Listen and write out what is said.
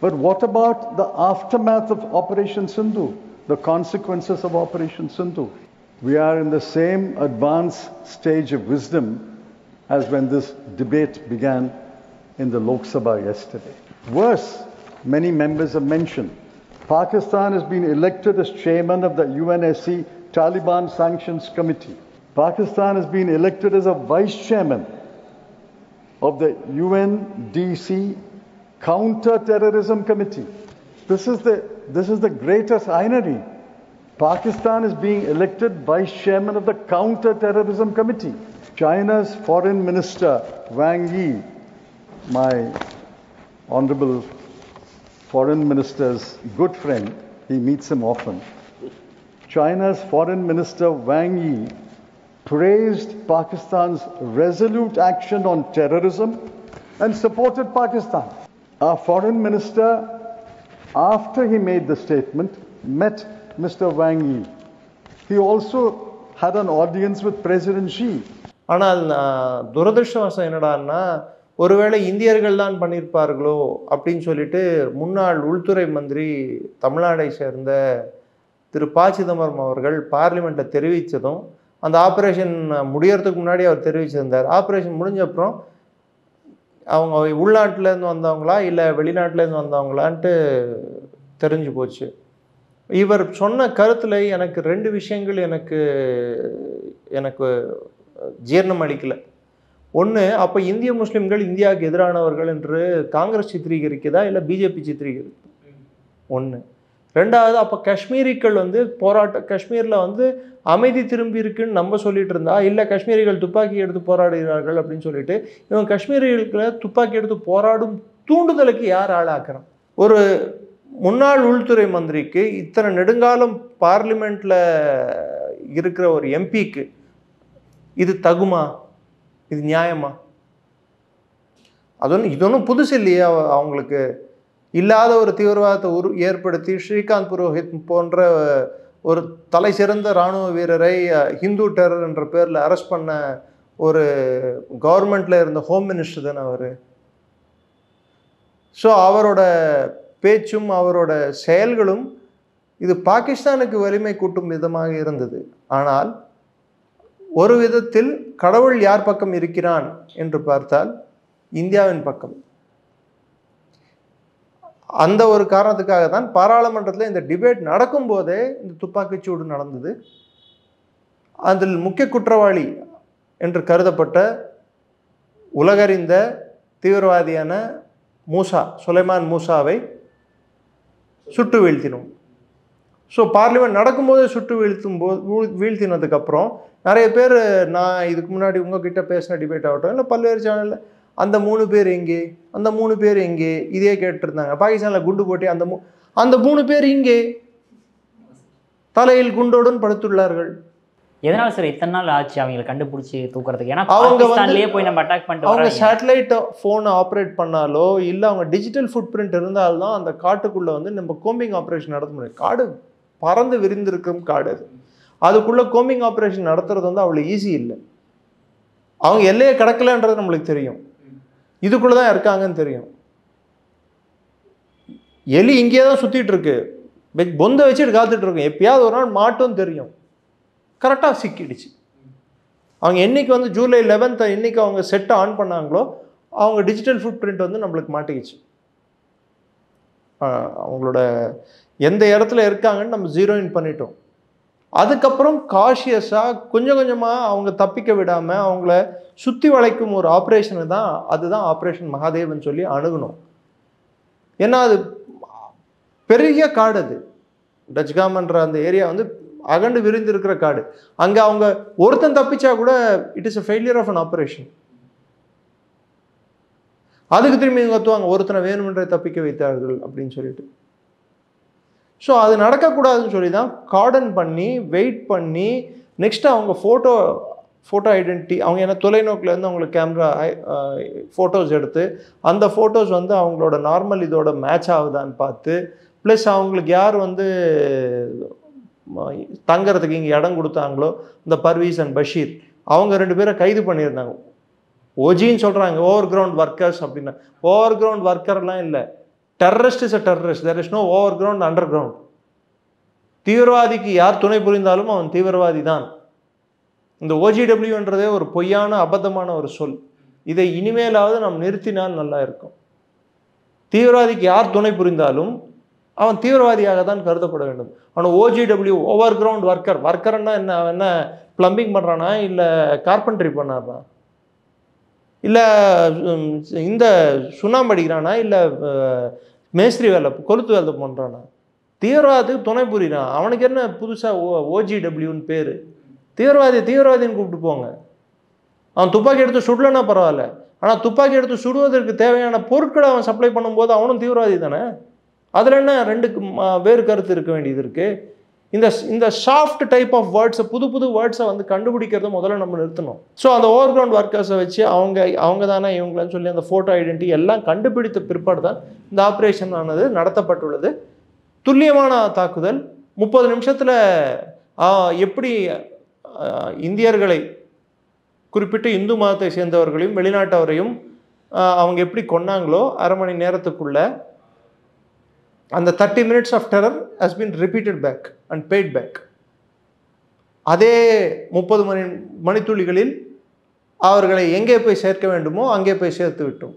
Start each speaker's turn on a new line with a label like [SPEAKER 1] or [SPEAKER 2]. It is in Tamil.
[SPEAKER 1] But what about the aftermath of Operation Sindhu, the consequences of Operation Sindhu? We are in the same advanced stage of wisdom as when this debate began in the Lok Sabha yesterday. Worse, many members have mentioned, Pakistan has been elected as chairman of the UNSC Taliban Sanctions Committee. Pakistan has been elected as a vice chairman of the UNDC Counter-Terrorism Committee. This is the greatest irony. Pakistan is being elected vice chairman of the Counter-Terrorism Committee. China's Foreign Minister Wang Yi, my honorable Foreign Minister's good friend, he meets him often. China's Foreign Minister Wang Yi praised Pakistan's resolute action on terrorism and supported Pakistan. Our Foreign Minister, after he made the statement, met Mr. Wang Yi. He also had an audience with President Xi.
[SPEAKER 2] ஆனால் துரதிருஷ்டவசம் என்னடான்னா, ஒருவேளை இந்தியர்கள் தான் பண்ணியிருப்பார்களோ அப்படின்னு சொல்லிட்டு முன்னாள் உள்துறை மந்திரி தமிழ்நாடை சேர்ந்த திரு ப. சிதம்பரம் அவர்கள் பார்லிமெண்ட்டில் தெரிவித்ததும், அந்த ஆப்ரேஷன் முடியறதுக்கு முன்னாடி அவர் தெரிவிச்சிருந்தார். ஆப்ரேஷன் முடிஞ்ச அப்புறம் அவங்க உள்நாட்டிலேருந்து வந்தவங்களா இல்லை வெளிநாட்டிலேருந்து வந்தவங்களான்ட்டு தெரிஞ்சு போச்சு. இவர் சொன்ன கருத்தில் எனக்கு 2 விஷயங்கள் எனக்கு ஜீரணம் அளிக்கலை. ஒன்று, அப்போ இந்திய முஸ்லீம்கள் இந்தியாவுக்கு எதிரானவர்கள் என்று காங்கிரஸ் சித்திரீகரிக்குதா இல்லை பிஜேபி சித்திரீகரிக்குது? ஒன்று. ரெண்டாவது, அப்போ காஷ்மீரிகள் காஷ்மீரில் அமைதி திரும்பி இருக்குன்னு நம்ம சொல்லிட்டு இருந்தா, இல்லை காஷ்மீரிகள் துப்பாக்கி எடுத்து போராடுகிறார்கள் அப்படின்னு சொல்லிட்டு இவங்க காஷ்மீரிகளை துப்பாக்கி எடுத்து போராடும் தூண்டுதலுக்கு யார் ஆளாக்குறான்? ஒரு முன்னாள் உள்துறை மந்திரிக்கு, இத்தனை நெடுங்காலம் பார்லிமெண்ட்டில் இருக்கிற ஒரு எம்பிக்கு இது தகுமா? இது நியாயமா? இது ஒன்றும் புதுசு இல்லையா? அவங்களுக்கு இல்லாத ஒரு தீவிரவாதத்தை ஏற்படுத்தி ஸ்ரீகாந்த் புரோஹித் போன்ற ஒரு தலை சிறந்த இராணுவ வீரரை ஹிந்து டெரர் என்ற பேரில் அரெஸ்ட் பண்ண ஒரு கவர்மெண்ட்டில் இருந்த ஹோம் மினிஸ்டர் தானே அவர். ஸோ அவரோட பேச்சும் அவரோட செயல்களும் இது பாகிஸ்தானுக்கு வலிமை கூட்டும் விதமாக இருந்தது. ஆனால் ஒரு விதத்தில் கடவுள் யார் பக்கம் இருக்கிறான் என்று பார்த்தால் இந்தியாவின் பக்கம். அந்த ஒரு காரணத்துக்காக தான் பாராளுமன்றத்தில் இந்த டிபேட் நடக்கும்போதே இந்த துப்பாக்கிச்சூடு நடந்தது. அதில் முக்கிய குற்றவாளி என்று கருதப்பட்ட உலகறிந்த தீவிரவாதியான சுலைமான் மூசாவை சுட்டு வீழ்த்தினோம். ஸோ பார்லிமெண்ட் நடக்கும்போதே சுட்டு வீழ்த்தினதுக்கப்புறம் நிறைய பேர், நான் இதுக்கு முன்னாடி உங்ககிட்ட பேசின டிபேட் ஆகட்டும் இல்லை பல்வேறு சேனலில், அந்த 3 பேர் எங்கே, அந்த 3 பேர் எங்கே, இதே கேட்டுருந்தாங்க. பாகிஸ்தானில் குண்டு போட்டி அந்த 3 பேர் இங்கே தலையில் குண்டோடன் படுத்துள்ளார்கள்.
[SPEAKER 3] எதனால சார் இத்தனை நாள் ஆச்சு அவங்களை கண்டுபிடிச்சி தூக்குறதுக்கு? ஏன்னா பாகிஸ்தான்லயே போய் நம்ம அட்டாக் பண்ணிட்டு
[SPEAKER 2] அவங்க சேட்டலைட் ஃபோனை ஆப்ரேட் பண்ணாலோ இல்லை அவங்க டிஜிட்டல் ஃபுட் பிரிண்ட் இருந்தால்தான் அந்த காட்டுக்குள்ளே நம்ம கோம்பிங் ஆப்ரேஷன் நடத்த முடியும். காடு பறந்து விரிந்திருக்கும் காடு. அதுக்குள்ளே கோம்பிங் ஆப்ரேஷன் நடத்துறது அவ்வளோ ஈஸி இல்லை. அவங்க எல்லையை கடக்கலன்றது நம்மளுக்கு தெரியும், இதுக்குள்ளே தான் இருக்காங்கன்னு தெரியும். எலி இங்கேயே தான் சுற்றிட்டு இருக்கு, பொந்தை வச்சுட்டு காத்துட்டு இருக்கும், எப்பயாவது ஒரு நாள் மாட்டும் தெரியும். கரெக்டாக சிக்கிடுச்சு. அவங்க என்னைக்கு ஜூலை 11 என்னைக்கு அவங்க செட்டை ஆன் பண்ணாங்களோ அவங்க டிஜிட்டல் ஃபுட் பிரிண்ட் நம்மளுக்கு மாட்டிக்கிச்சு. அவங்களோட எந்த இடத்துல இருக்காங்கன்னு நம்ம ஜீரோ இன் பண்ணிட்டோம். அதுக்கப்புறம் காஷியஸாக கொஞ்சம் கொஞ்சமாக அவங்க தப்பிக்க விடாமல் அவங்கள சுற்றி வளைக்கும் ஒரு ஆப்ரேஷனு தான், அதுதான் ஆப்ரேஷன் மகாதேவன் சொல்லி அணுகணும். ஏன்னா அது பெரிய காடு, அது டச்காம்ன்ற அந்த ஏரியா அகண்டு விரிந்து இருக்கிற காடு. அங்கே அவங்க ஒருத்தன் தப்பிச்சா கூட it is a failure of an operation. அதுக்கு திரும்பி கத்துவாங்க, ஒருத்தனை வேணுமென்றே தப்பிக்க வைத்தார்கள் அப்படின்னு சொல்லிட்டு. ஸோ அது நடக்கக்கூடாதுன்னு சொல்லி தான் கார்டன் பண்ணி வெயிட் பண்ணி நெக்ஸ்ட்டு அவங்க ஃபோட்டோ ஐடென்டிட்டி, அவங்க என்ன தொலைநோக்கிலேருந்து அவங்களுக்கு கேமரா ஃபோட்டோஸ் எடுத்து அந்த ஃபோட்டோஸ் அவங்களோட நார்மல் இதோட மேட்ச் ஆகுதான்னு பார்த்து, ப்ளஸ் அவங்களுக்கு யார் தங்கிறதுக்கு இங்கே இடம் கொடுத்தாங்களோ இந்த பர்வீஸ் அண்ட் பஷீர், அவங்க 2 பேரை கைது பண்ணியிருந்தாங்க. ஓஜின்னு சொல்கிறாங்க, ஓவர் கிரவுண்ட் ஒர்க்கர்ஸ் அப்படின்னா. ஓவர் கிரவுண்ட் ஒர்க்கர்லாம் இல்லை, terrorist is a terrorist, there is no over ground under ground. தீவிரவாதிக்கு யார் துணை புரிந்தாலும் அவன் தீவிரவாதி தான். இந்த OGWன்றதே ஒரு பொய்யான அபத்தமான ஒரு சொல். இதை இனிமேலாவது நாம் நிறுத்தினால் நல்லா இருக்கும். தீவிரவாதிக்கு யார் துணை புரிந்தாலும் அவன் தீவிரவாதியாக தான் கருதப்பட வேண்டும். அவன் OGW ஓவர் கிரவுண்ட் ஒர்க்கர், ஒர்க்கர்னா என்ன, அவன் என்ன பிளம்பிங் பண்ணுறானா இல்லை கார்பென்ட்ரி பண்ணானா இல்லை இந்த சுண்ணாம்பு அடிக்கிறானா இல்லை மேஸ்திரி வேலை கொளுத்து வேலை பண்ணுறானா? தீவிரவாதத்துக்கு துணை புரிகிறான். அவனுக்கு என்ன புதுசாக OGWன்னு பேர்? தீவிரவாதின்னு கூப்பிட்டு போங்க. அவன் துப்பாக்கி எடுத்து சுடலன்னா பரவாயில்ல, ஆனால் துப்பாக்கி எடுத்து சுடுவதற்கு தேவையான பொருட்களை அவன் சப்ளை பண்ணும்போது அவனும் தீவிரவாதி தானே. அதில் என்ன ரெண்டுக்கு வேறு கருத்து இருக்க வேண்டியது இருக்குது? இந்த சாஃப்ட் டைப் ஆஃப் வேர்ட்ஸை, புது வேர்ட்ஸை வந்து கண்டுபிடிக்கிறத முதல்ல நம்ம நிறுத்தணும். ஸோ அந்த ஓவர் கிரவுண்ட் ஒர்க்கர்ஸை வச்சு அவங்க தானே இவங்களான்னு சொல்லி அந்த ஃபோட்டோ ஐடென்டிட்டி எல்லாம் கண்டுபிடித்த பிற்பாடு தான் இந்த ஆப்ரேஷன் ஆனது நடத்தப்பட்டுள்ளது. துல்லியமான தாக்குதல் 30 நிமிஷத்தில் எப்படி இந்தியர்களை, குறிப்பிட்டு இந்து மதத்தை சேர்ந்தவர்களையும் வெளிநாட்டவரையும் அவங்க எப்படி கொன்னாங்களோ அரை மணி நேரத்துக்குள்ள அந்த 30 minutes of terror has been repeated back and paid back. அதே 30 மணித்துளிகளில் அவர்களை எங்கே போய் சேர்க்க வேண்டுமோ அங்கே போய் சேர்த்து விட்டோம்.